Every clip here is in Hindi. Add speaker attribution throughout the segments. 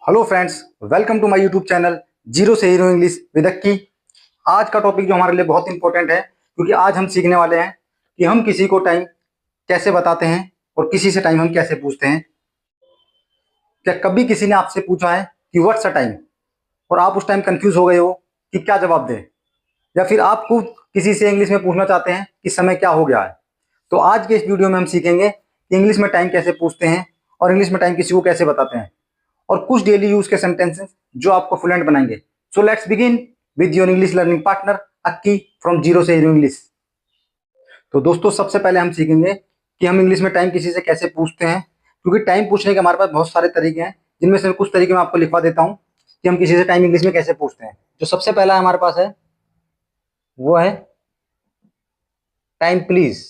Speaker 1: Hello friends, welcome to my YouTube channel zero से हीरो इंग्लिश विद अक्की। आज का टॉपिक जो हमारे लिए बहुत इंपॉर्टेंट है, क्योंकि आज हम सीखने वाले हैं कि हम किसी को टाइम कैसे बताते हैं और किसी से टाइम हम कैसे पूछते हैं। क्या कभी किसी ने आपसे पूछा है कि व्हाट्स अ टाइम, और आप उस टाइम कंफ्यूज हो गए हो कि क्या जवाब दें, या फिर आप खुद किसी से इंग्लिश में पूछना चाहते हैं कि समय क्या हो गया है। तो आज के इस वीडियो में हम सीखेंगे कि इंग्लिश में टाइम कैसे पूछते हैं और इंग्लिश में टाइम किसी को कैसे बताते हैं, और कुछ डेली यूज के सेंटेंसेस जो आपको फ्लुएंट बनाएंगे। So let's begin with your English learning partner Akki from zero से हीरो इंग्लिश। तो दोस्तों, सबसे पहले हम सीखेंगे कि हम इंग्लिश में टाइम किसी से कैसे पूछते हैं, क्योंकि टाइम पूछने के हमारे पास बहुत सारे तरीके हैं, जिनमें से कुछ तरीके मैं आपको लिखवा देता हूँ कि हम किसी से टाइम इंग्लिश में कैसे पूछते हैं। जो सबसे पहला हमारे पास है वो है टाइम प्लीज।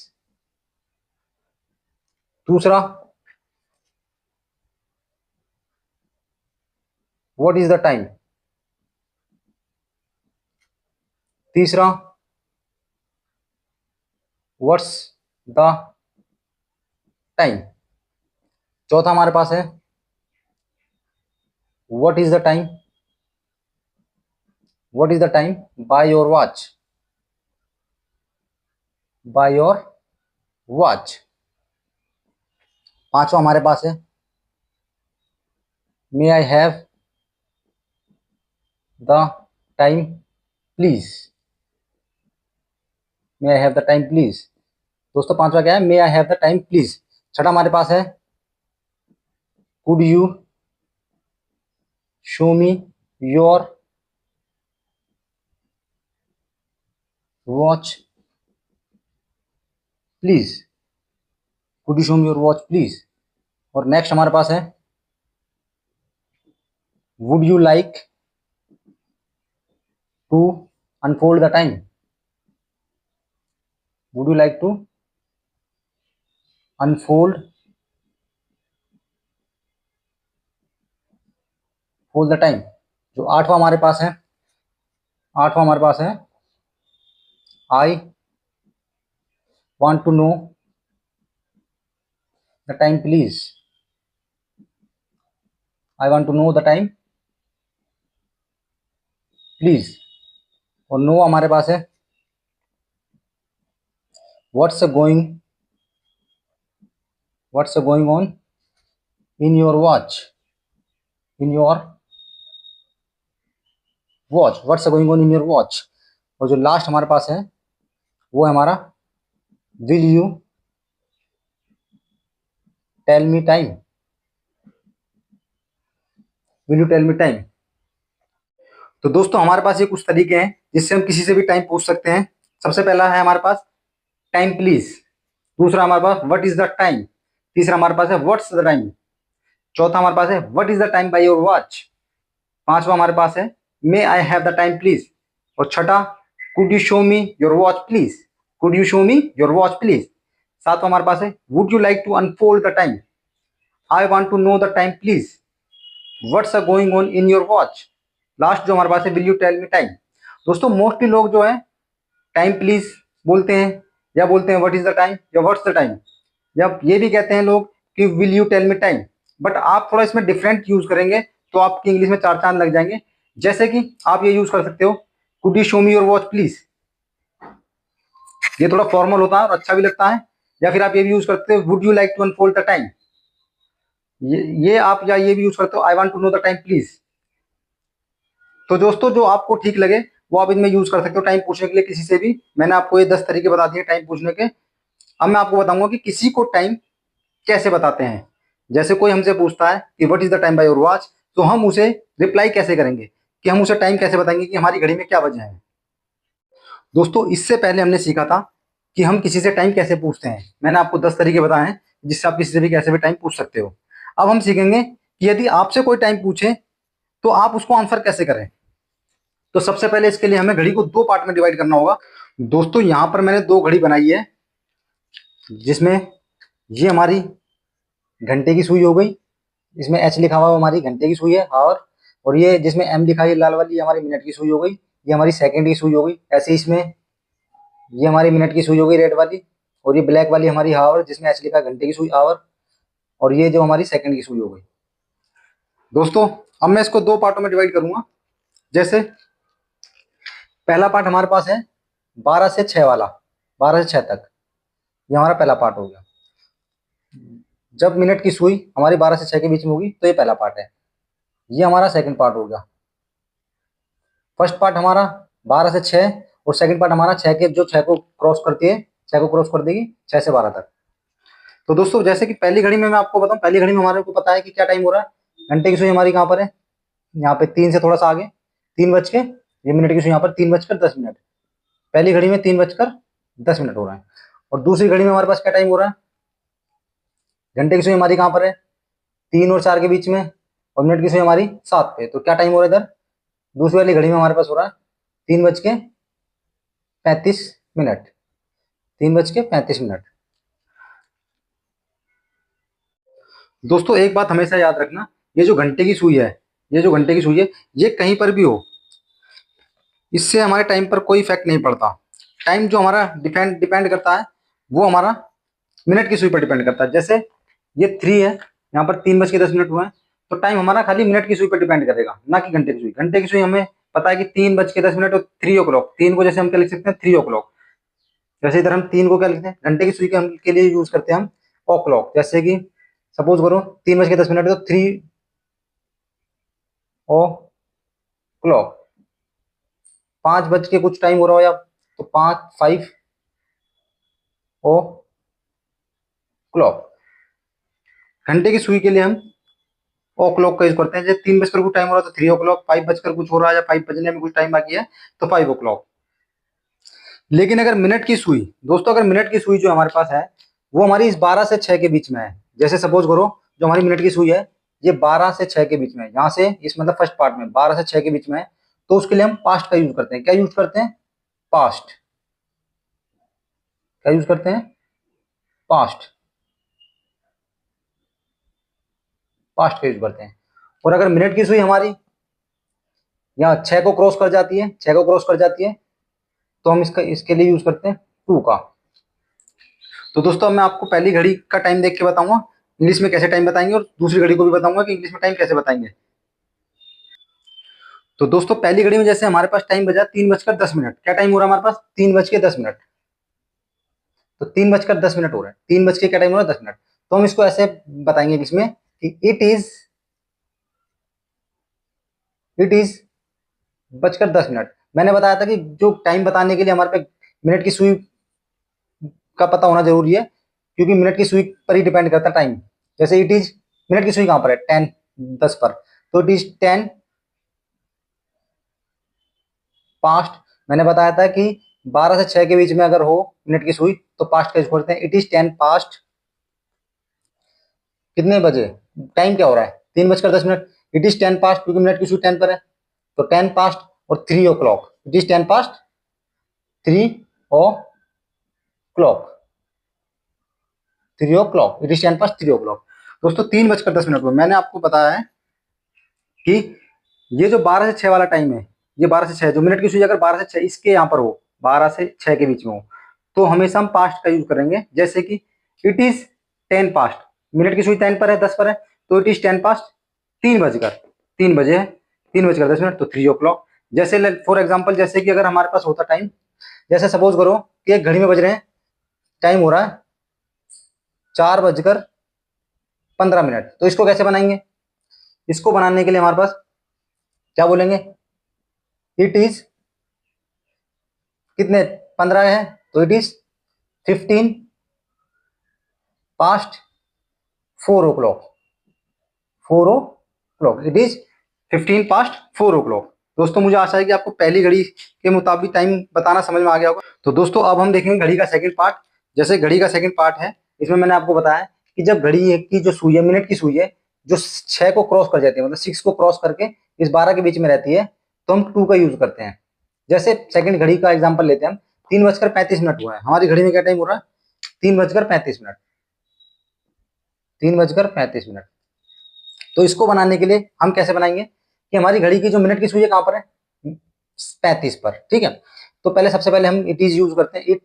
Speaker 1: दूसरा, व्हाट इज द टाइम। तीसरा, व्हाट्स द टाइम। चौथा हमारे पास है what is the time, what is the time by your watch, by your watch. पांचवा हमारे पास है may I have the time please, may I have the time please. दोस्तों, पांचवा क्या है? May I have the time please. छठा हमारे पास है could you show me your watch please, could you show me your watch please. और नेक्स्ट हमारे पास है would you like to unfold the time, would you like to unfold fold the time. जो आठवां हमारे पास है, आठवां हमारे पास है I want to know the time please, I want to know the time please. और नो हमारे पास है what's going, what's going on in your watch, in your watch, what's going on in your watch. और जो लास्ट हमारे पास है वो है हमारा will you tell me time, will you tell me time. तो दोस्तों, हमारे पास ये कुछ तरीके हैं जिससे हम किसी से भी टाइम पूछ सकते हैं। सबसे पहला है हमारे पास टाइम प्लीज। दूसरा हमारे पास व्हाट इज द टाइम। तीसरा हमारे पास है व्हाट्स द टाइम। चौथा हमारे पास है what is the time by your watch. पांचवा हमारे पास है may I have the time please. और छठा, could you show me your watch please, could you show me your watch please. सातवां हमारे पास है would you like to unfold the time, I want to know the time please, what's going on in your watch. Last जो हमारे पास है will you tell me time. दोस्तों, मोस्टली लोग जो है टाइम प्लीज बोलते हैं, या बोलते हैं व्हाट इज द टाइम या व्हाट्स द टाइम, या ये भी कहते हैं लोग कि will you tell me time. But आप थोड़ा इसमें डिफरेंट यूज करेंगे तो आपकी इंग्लिश में चार चांद लग जाएंगे। जैसे कि आप ये यूज कर सकते हो could you show me your watch please, ये थोड़ा फॉर्मल होता है और अच्छा भी लगता है। या फिर आप ये भी यूज करते हो would you like to unfold the time, ये आप, या ये भी यूज करते हो I want to know the time please. तो दोस्तों, जो आपको ठीक लगे वो आप इनमें यूज कर सकते हो टाइम पूछने के लिए किसी से भी। मैंने आपको ये 10 तरीके बता दिए टाइम पूछने के। अब मैं आपको बताऊंगा कि किसी को टाइम कैसे बताते हैं। जैसे कोई हमसे पूछता है कि what is the time by your watch, तो हम उसे रिप्लाई कैसे करेंगे, कि हम उसे टाइम कैसे बताएंगे कि हमारी घड़ी में क्या बजे हैं। दोस्तों, इससे पहले हमने सीखा था कि हम किसी से टाइम कैसे पूछते हैं। मैंने आपको 10 तरीके बताए हैं जिससे आप किसी से भी कैसे भी टाइम पूछ सकते हो। अब हम सीखेंगे कि यदि आपसे कोई टाइम पूछे तो आप उसको आंसर कैसे करें। तो सबसे पहले इसके लिए हमें घड़ी को दो पार्ट में डिवाइड करना होगा। दोस्तों, यहाँ पर मैंने दो घड़ी बनाई है, जिसमें ये हमारी घंटे की सुई हो गई, इसमें एच लिखा हुआ हमारी घंटे की सुई है हावर, और ये जिसमें एम लिखा है लाल वाली, ये हमारी मिनट की सुई हो गई, ये हमारी सेकंड की सुई हो गई। ऐसे इसमें ये हमारी मिनट की सुई हो गई रेड वाली, और ये ब्लैक वाली हमारी हावर जिसमें एच लिखा है घंटे की सुई हावर, और ये जो हमारी सेकंड की सुई हो गई। दोस्तों अब मैं इसको दो पार्टों में डिवाइड करूंगा। जैसे पहला पार्ट हमारे पास है 12 से 6 वाला, 12 से 6 तक, ये हमारा पहला पार्ट हो गया। जब मिनट की सुई हमारी 12 से 6 के बीच में होगी तो ये पहला पार्ट है। ये हमारा सेकंड पार्ट हो गया। फर्स्ट पार्ट हमारा 12 से 6 और सेकंड पार्ट हमारा 6 के, जो 6 को क्रॉस करती है, 6 को क्रॉस कर देगी 6 से 12 तक। तो दोस्तों जैसे कि पहली घड़ी में मैं आपको बताऊं, पहली घड़ी में हमारे को पता है कि क्या टाइम हो रहा है। घंटे की सुई हमारी कहाँ पर है, यहाँ पे 3 से थोड़ा सा आगे, 3 बज के, ये मिनट की सुई यहाँ पर 3 बजकर 10 मिनट, पहली घड़ी में 3 बजकर 10 मिनट हो रहा है। और दूसरी घड़ी में हमारे पास क्या टाइम हो रहा है, घंटे की सुई हमारी कहाँ पर है, 3 और 4 के बीच में, और मिनट की सुई हमारी 7 पे। तो क्या टाइम हो रहा है इधर, दूसरी वाली घड़ी में हमारे पास हो रहा है 3 बज के 35 मिनट, 3 बज के 35 मिनट। दोस्तों एक बात हमेशा याद रखना, ये जो घंटे की सुई है, ये जो घंटे की सुई है, ये कहीं पर भी हो, इससे हमारे टाइम पर कोई इफेक्ट नहीं पड़ता। टाइम जो हमारा डिपेंड डिपेंड करता है वो हमारा मिनट की सुई पर डिपेंड करता है। जैसे ये 3 है, यहाँ पर 3 बज के 10 मिनट हुए हैं, तो टाइम हमारा खाली मिनट की सुई पर डिपेंड करेगा, ना कि घंटे की सुई। घंटे की सुई हमें पता है कि 3 बज के 10 मिनट और 3 o'clock, 3 को जैसे हम क्या लिख सकते हैं 3 o'clock, जैसे इधर हम 3 को क्या लिखते हैं, घंटे की सुई के हम के लिए यूज करते हैं हम ओ क्लॉक। जैसे कि सपोज करो 3 बज के 10 मिनट, तो 3 o'clock, 5 बज के कुछ टाइम हो रहा हो या, तो 5 o'clock। घंटे की सुई के लिए हम ओ क्लॉक का यूज करते हैं। जैसे 3 बजकर कुछ टाइम हो रहा है तो 3 o'clock, 5 बजकर कुछ हो रहा है या 5 बजने में कुछ टाइम बाकी है तो 5 o'clock। लेकिन अगर मिनट की सुई, दोस्तों अगर मिनट की सुई जो हमारे पास है वो हमारी इस 12 से 6 के बीच में है। जैसे सपोज करो जो हमारी मिनट की सुई है ये 12 से 6 के बीच में है, यहाँ से इस मतलब फर्स्ट पार्ट में 12 से 6 के बीच में है, तो उसके लिए हम पास्ट का यूज करते हैं। क्या यूज करते हैं, पास्ट। क्या यूज करते हैं, पास्ट, पास्ट का यूज करते हैं। और अगर मिनट की सुई हमारी यहाँ 6 को क्रॉस कर जाती है, 6 को क्रॉस कर जाती है, तो हम इसका इसके लिए यूज करते हैं 2 का। तो दोस्तों मैं आपको पहली घड़ी का टाइम देख के बताऊंगा इंग्लिश में कैसे टाइम बताएंगे, और दूसरी घड़ी को भी बताऊंगा कि इंग्लिश में टाइम कैसे बताएंगे। तो दोस्तों पहली घड़ी में जैसे हमारे पास टाइम बजा 3 बजकर 10 मिनट, क्या टाइम हो रहा है हमारे पास, 3 बज के 10 मिनट। तो 3 बजकर 10 मिनट हो रहा है, 3 बज के क्या टाइम हो रहा है, 10 मिनट। तो हम इसको ऐसे बताएंगे इसमें कि इट इज बजकर 10 मिनट। मैंने बताया था कि जो टाइम बताने के लिए हमारे पे मिनट की सुई का पता होना जरूरी है, क्योंकि मिनट की सुई पर ही डिपेंड करता है टाइम। जैसे इट इज, मिनट की सुई कहां पर है, 10, 10 पर, तो इट इज 10 पास्ट। मैंने बताया था कि 12 से 6 के बीच में अगर हो मिनट की सुई तो पास्ट का यूज करते हैं। इट इज 10 पास्ट कितने बजे, टाइम क्या हो रहा है 3 बजकर 10 मिनट। इट इज 10 पास्ट क्योंकि मिनट की सुई 10 पर है, तो 10 पास्ट और 3 o'clock, it is 10 past 3 o'clock, 3 o'clock, it is 10 past 3 o'clock। दोस्तों 3 बजकर 10 मिनट में मैंने आपको बताया है कि ये जो 12 से 6 वाला टाइम है, ये 12 से 6 जो मिनट की सुई अगर 12 से 6 इसके यहाँ पर हो, 12 से 6 के बीच में हो, तो हमेशा हम पास्ट का यूज करेंगे। जैसे कि इट इज 10 पास्ट, मिनट की सुई 10 पर है, 10 पर है, तो इट इज 10 पास्ट 3 बजे है, 3 बजकर 10 मिनट, तो 3 o'clock। जैसे फॉर एग्जाम्पल, जैसे कि अगर हमारे पास होता टाइम, जैसे सपोज करो कि एक घड़ी में बज रहे हैं, टाइम हो रहा है 4 बजकर 15 मिनट, तो इसको कैसे बनाएंगे, इसको बनाने के लिए हमारे पास क्या बोलेंगे, इट इज कितने 15 है, तो it is 15 past 4 o'clock, 4 o'clock, it is 15 past 4 o'clock। दोस्तों मुझे आशा है कि आपको पहली घड़ी के मुताबिक टाइम बताना समझ में आ गया होगा। तो दोस्तों अब हम देखेंगे घड़ी का सेकंड पार्ट। जैसे घड़ी का सेकंड पार्ट है, इसमें मैंने आपको बताया कि जब घड़ी की जो सुई है, मिनट की सुई है, जो 6 को क्रॉस कर जाती है, मतलब 6 को क्रॉस करके इस 12 के बीच में रहती है, तो हम 2 का यूज करते हैं। जैसे सेकंड घड़ी का एग्जांपल लेते हैं हम, 3 बजकर 35 मिनट हुआ है, हमारी घड़ी में क्या टाइम हो रहा है, 3 बजकर 35 मिनट, 3 बजकर 35 मिनट। तो इसको बनाने के लिए हम कैसे बनाएंगे कि हमारी घड़ी की जो मिनट की सुई है कहां पर है, 35 पर, ठीक है। तो पहले सबसे पहले हम इट इज यूज करते हैं, इट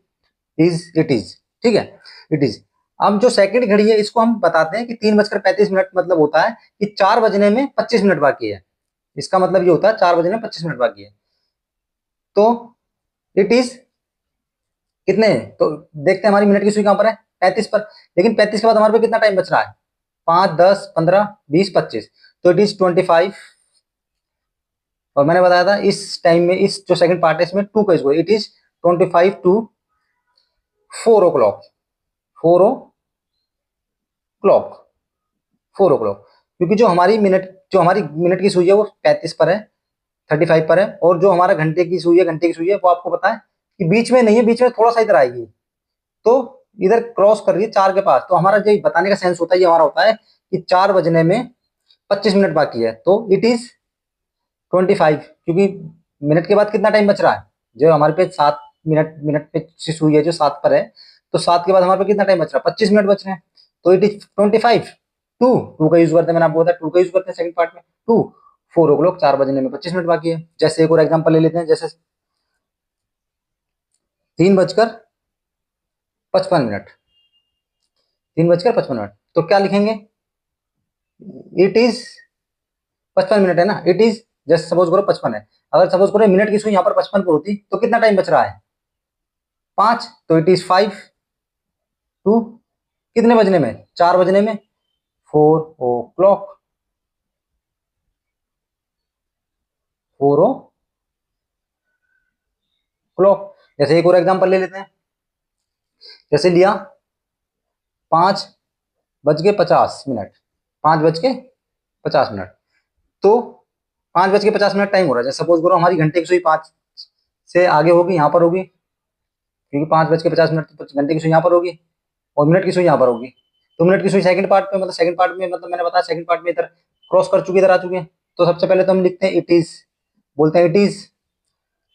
Speaker 1: इज, ठीक है, इट इज। अब जो सेकंड घड़ी है इसको हम बताते हैं कि 3:35 मतलब होता है कि 4 बजने में 25 मिनट बाकी है। इसका मतलब ये होता है 4 बजने में 25 मिनट बाकी है। तो इट इज कितने, तो देखते हैं हमारी मिनट की सुई कहां पर है, 35 पर। लेकिन 35 के बाद हमारे पे कितना टाइम बच रहा है, 5, 10, 15, 20, 25। तो इट इज 25। और मैंने बताया था इस टाइम में, इस जो सेकंड पार्ट है इसमें 2 का square, it is 25 to 4 o'clock, 4 o'clock, 4 o'clock। क्योंकि जो हमारी मिनट की सुई है वो 35 पर है, 35 पर है। और जो हमारा घंटे की सुई है वो आपको पता है कि बीच में नहीं है, बीच में थोड़ा सा इधर आएगी, तो इधर क्रॉस कर रही है 4 के पास। तो हमारा जो बताने का सेंस होता है ये हमारा होता है कि 4 बजने में 25 मिनट बाकी है, तो इट इज 25। क्योंकि मिनट के बाद कितना टाइम बच रहा है, जो हमारे पे 7 मिनट, मिनट पे सुई है जो 7 पर है, तो 7 के बाद हमारे पे कितना टाइम बच रहा है, 25 मिनट बच रहे हैं। तो इट इज 25 टू, टू का यूज करते हैं, मैंने आपको बताया 2 का यूज करते हैं सेकंड पार्ट में, टू 4 o'clock, 4 बजने में 25 मिनट बाकी है। जैसे एक और एग्जांपल ले लेते हैं, जैसे 3:55, 3:55, तो क्या लिखेंगे, इट इज 55 मिनट है ना, इट इज, जैसे सपोज करो 55 है, अगर सपोज करो मिनट की सुई यहाँ पर 55 पर होती तो कितना टाइम बच रहा है, 5, तो इट इज 5 टू कितने बजने में, 4 बजने में, 4 o'clock, 4 o'clock। जैसे एक और एग्जांपल ले लेते हैं, जैसे लिया 5:50, 5:50, तो 5:50 टाइम हो रहा है। जैसे सपोज करो हमारी घंटे की सुई 5 से आगे होगी, यहाँ पर होगी, क्योंकि 5:50 तो घंटे की सुई यहाँ पर होगी और मिनट की सुई यहाँ पर होगी। तो मिनट की सुई सेकंड पार्ट पे, मतलब सेकंड पार्ट में, मतलब मैंने बताया सेकंड पार्ट में इधर क्रॉस कर चुकी, इधर आ चुके हैं। तो सबसे पहले तो हम लिखते हैं इट इज, बोलते हैं इट इज,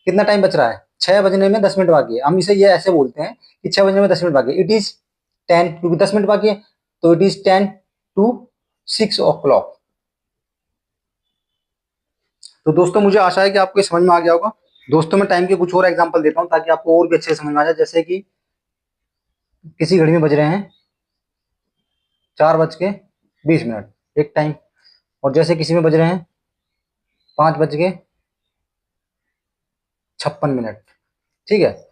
Speaker 1: कितना टाइम बच रहा है, 6 बजने में 10 मिनट बाकी है। हम इसे ये ऐसे बोलते हैं कि 6 बजने में 10 मिनट बाकी है, इट इज 10, क्योंकि 10 मिनट बाकी है, तो इट इज 10 टू 6 o'clock। तो दोस्तों मुझे आशा है कि आपको ये समझ में आ गया होगा। दोस्तों मैं टाइम के कुछ और एग्जांपल देता हूँ ताकि आपको और भी अच्छे से समझ में आ जाए। जैसे कि किसी घड़ी में बज रहे हैं 4:20 एक टाइम, और जैसे किसी में बज रहे हैं 5:56, ठीक है।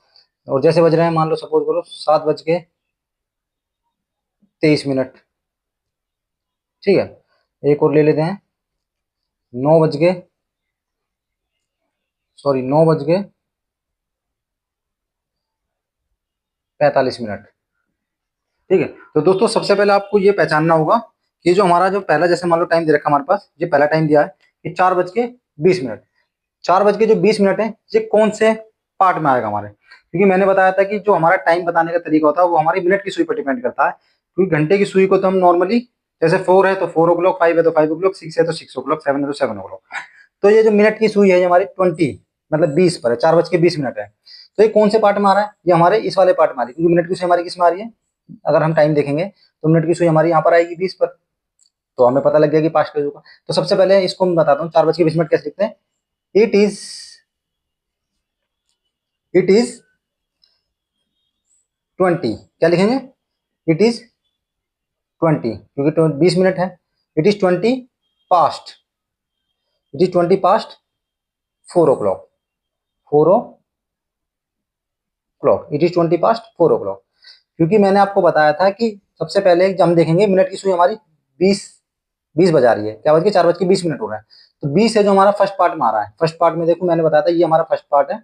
Speaker 1: और जैसे बज रहे हैं, मान लो सपोज करो 7:23, ठीक है। एक और ले लेते हैं, 9 बज के, सॉरी 9:45, ठीक है। तो दोस्तों सबसे पहले आपको ये पहचानना होगा कि जो हमारा जो पहला, जैसे मान लो टाइम दे रखा हमारे पास, ये पहला टाइम दिया है कि 4:20, 4:20 है, ये कौन से पार्ट में आएगा हमारे, क्योंकि मैंने बताया था कि जो हमारा टाइम बताने का तरीका होता है वो हमारी मिनट की सुई पर डिपेंड करता है। क्योंकि घंटे की सुई को तो हम नॉर्मली, जैसे 4 है तो 4 o'clock, 5 है तो 5 o'clock, 6 है तो 6 o'clock, 7 है तो 7 o'clock। तो ये जो मिनट की सुई है ये हमारी 20 मतलब 20 पर है, 4:20 है। तो ये कौन से पार्ट में आ रहा है, ये हमारे इस वाले पार्ट में आ रही है, क्योंकि मिनट की सुई हमारी किस में आ रही है, अगर हम टाइम देखेंगे तो मिनट की सुई हमारी यहाँ पर आएगी 20 पर। तो हमें पता लग गया कि पास्ट का होगा। तो सबसे पहले इसको मैं बताता हूँ 4:20 कैसे लिखते हैं, इट इज, इट इज 20, क्या लिखेंगे, इट इज 20, क्योंकि 20 मिनट है। It is 20 past, it is 20 past 4 o'clock, 4 o'clock, it is 20 past 4 o'clock। क्योंकि मैंने आपको बताया था कि सबसे पहले जब हम देखेंगे मिनट की सुई हमारी 20 20 बजा रही है, क्या बज के 4:20 हो रहा है। तो 20 है जो हमारा फर्स्ट पार्ट में आ रहा है। फर्स्ट पार्ट में देखो मैंने बताया था ये हमारा फर्स्ट पार्ट है,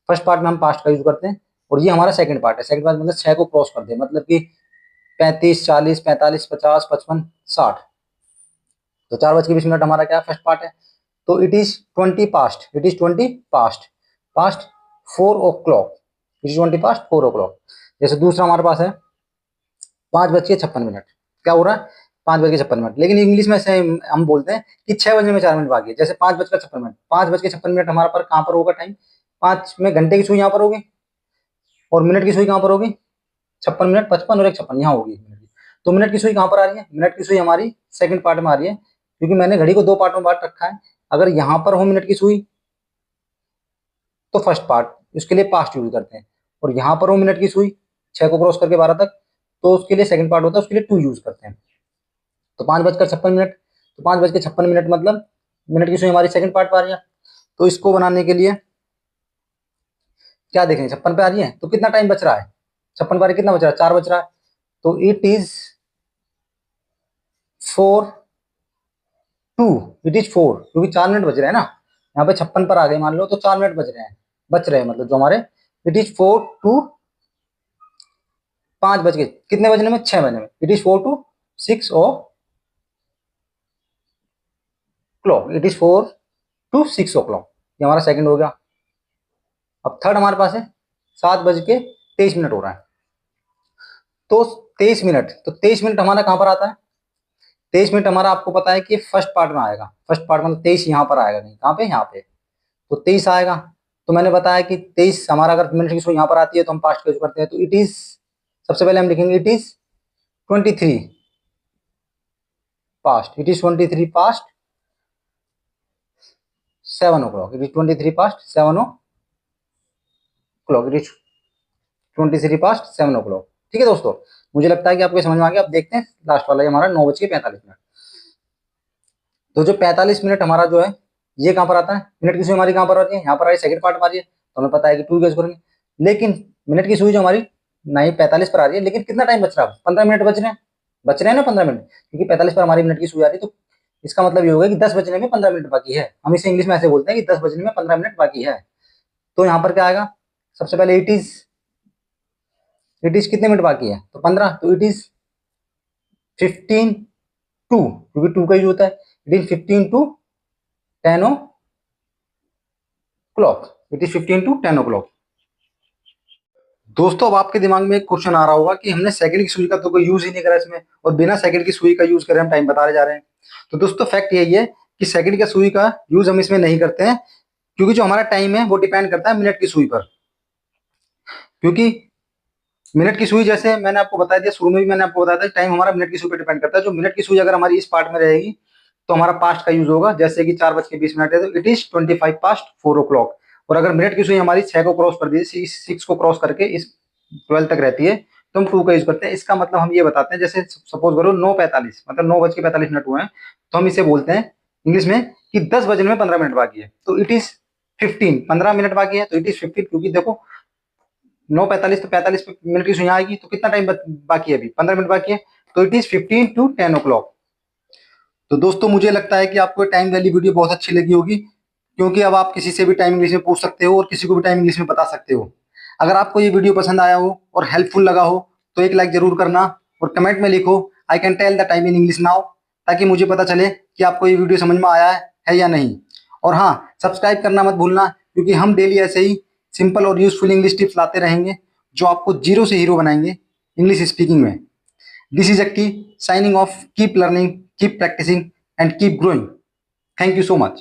Speaker 1: फर्स्ट पार्ट में हम पास्ट का यूज करते हैं। और ये हमारा सेकंड पार्ट है, सेकंड पार्ट मतलब 6 को क्रॉस कर दे, मतलब कि 35, 40, 45, 50, 55, 60। तो 4:20 हमारा क्या फर्स्ट पार्ट है। तो it is 20 past, it is 20 past, past 4 o'clock, it is 20 past 4 o'clock। जैसे दूसरा हमारे पास है 5:56, क्या हो रहा है, 5:56। लेकिन इंग्लिश में से हम बोलते हैं कि 6 बजने में 4 मिनट बाकी है। जैसे 5:56, 5:56 हमारा पर कहाँ पर होगा टाइम, 5 में घंटे की सुई यहाँ पर होगी और मिनट की सुई कहाँ पर होगी, 56 मिनट, 55 और एक 56 यहाँ होगी मिनट की। तो मिनट की सुई कहाँ पर आ रही है, मिनट की सुई हमारी सेकंड पार्ट में आ रही है, क्योंकि मैंने घड़ी को 2 पार्ट में बांट रखा है। अगर यहाँ पर हो मिनट की सुई तो फर्स्ट पार्ट, इसके लिए पास्ट यूज करते हैं। और यहाँ पर हो मिनट की सुई 6 को क्रॉस करके 12 तक, तो उसके लिए सेकंड पार्ट होता है, उसके लिए 2 यूज करते हैं। तो 5:56, तो 5:56 मतलब मिनट की सुई हमारी सेकंड पार्ट पर आ रही है। तो इसको बनाने के लिए क्या देखेंगे, 56 पे आ रही है तो कितना टाइम बच रहा है, 56 पर कितना बच रहा है, 4 बच रहा है। तो इट इज 4 क्योंकि 4 मिनट बज रहे हैं ना, यहाँ पे 56 पर आ गए मान लो, तो 4 मिनट बच रहे हैं मतलब जो हमारे, इट इज 4 टू 5 बज गए, कितने बजने में, 6 बजने में, it is 4 to 6 o'clock, it is 4 to 6 o'clock, ये हमारा सेकंड हो गया। अब थर्ड हमारे पास है 7:23 हो रहा है। तो 23 मिनट, तो 23 मिनट हमारा कहाँ पर आता है, 23 मिनट हमारा आपको पता है कि फर्स्ट पार्ट में आएगा, फर्स्ट पार्ट मतलब 23 यहाँ पर आएगा, नहीं कहाँ पे, यहाँ पे, तो 23 आएगा। तो मैंने बताया कि 23 हमारा अगर मिनट की सुई यहाँ पर आती है तो हम पास्ट का यूज करते हैं, तो इट इज, सबसे पहले हम लिखेंगे it is 23 past, it is 23 past 7 o'clock, it is 23 past 7 o'clock, it is 23 past 7 o'clock। ठीक है दोस्तों, मुझे लगता है कि आपको समझ में आ गया। अब देखते हैं लास्ट वाला, ये हमारा 9:45। तो जो 45 मिनट हमारा जो है ये कहाँ पर आता है, मिनट की सुई हमारी कहाँ पर आती है, यहाँ पर आई सेकंड पार्ट में आ रही है, तो हमें पता है कि 2 यूज करेंगे। लेकिन मिनट की सुई जो हमारी नहीं 45 पर आ रही है, लेकिन कितना टाइम बच रहा है, 15 मिनट बच रहे हैं ना, 15 मिनट, क्योंकि 45 पर हमारी मिनट की सुई आ रही है, तो इसका मतलब ये होगा कि 10 बजने में 15 मिनट बाकी है। हम इसे इंग्लिश में ऐसे बोलते हैं कि 10 बजने में 15 मिनट बाकी है। तो यहाँ पर क्या आएगा, सबसे पहले इट इज कितने मिनट बाकी है, तो 15, तो इट इज 15 टू, क्योंकि 2 का यूज होता है, it is 15 to 10 o'clock, it is 15 to 10 o'clock। दोस्तों अब आपके दिमाग में एक क्वेश्चन आ रहा होगा कि हमने सेकंड की सुई का तो कोई यूज ही नहीं करा इसमें, और बिना सेकंड की सुई का यूज करे हम टाइम बता जा रहे हैं। तो दोस्तों फैक्ट यही है कि सेकंड का सुई का यूज हम इसमें नहीं करते हैं, क्योंकि जो हमारा टाइम है वो डिपेंड करता है मिनट की सुई पर। क्योंकि मिनट की सुई, जैसे मैंने आपको बता दिया शुरू में भी, मैंने आपको बताया था टाइम हमारा मिनट की सुई पर डिपेंड करता है। जो मिनट की सुई अगर हमारी इस पार्ट में रहेगी तो हमारा पास्ट का यूज होगा, जैसे कि 4:20 है तो इट इज 25 पास्ट 4 o'clock। और अगर मिनट की सुई हमारी 6 को क्रॉस कर दी, 6 को क्रॉस करके इस 12 तक रहती है, तो हम 2 का यूज करते हैं। इसका मतलब हम ये बताते हैं, जैसे सपोज करो 9:45 मतलब 9:45 हुए हैं, तो हम इसे बोलते हैं इंग्लिश में कि 10 बजने में 15 मिनट बाकी है, तो इट इज 15 मिनट बाकी है, तो इट इज 15, क्योंकि देखो 9:45 तो 45 मिनट की सुई आएगी, तो कितना टाइम बाकी है, अभी 15 मिनट बाकी है, तो इट इज 15 टू 10 o'clock। तो दोस्तों मुझे लगता है कि आपको टाइम वाली वीडियो बहुत अच्छी लगी होगी, क्योंकि अब आप किसी से भी टाइम इंग्लिश में पूछ सकते हो और किसी को भी टाइम इंग्लिश में बता सकते हो। अगर आपको ये वीडियो पसंद आया हो और हेल्पफुल लगा हो तो एक लाइक जरूर करना, और कमेंट में लिखो I can tell the time in English now, ताकि मुझे पता चले कि आपको ये वीडियो समझ में आया है या नहीं। और हाँ, सब्सक्राइब करना मत भूलना, क्योंकि हम डेली ऐसे ही सिंपल और यूजफुल इंग्लिश टिप्स लाते रहेंगे, जो आपको जीरो से हीरो बनाएंगे इंग्लिश स्पीकिंग में। This is Akki signing off. Keep learning, keep practicing, and keep growing. Thank you so much.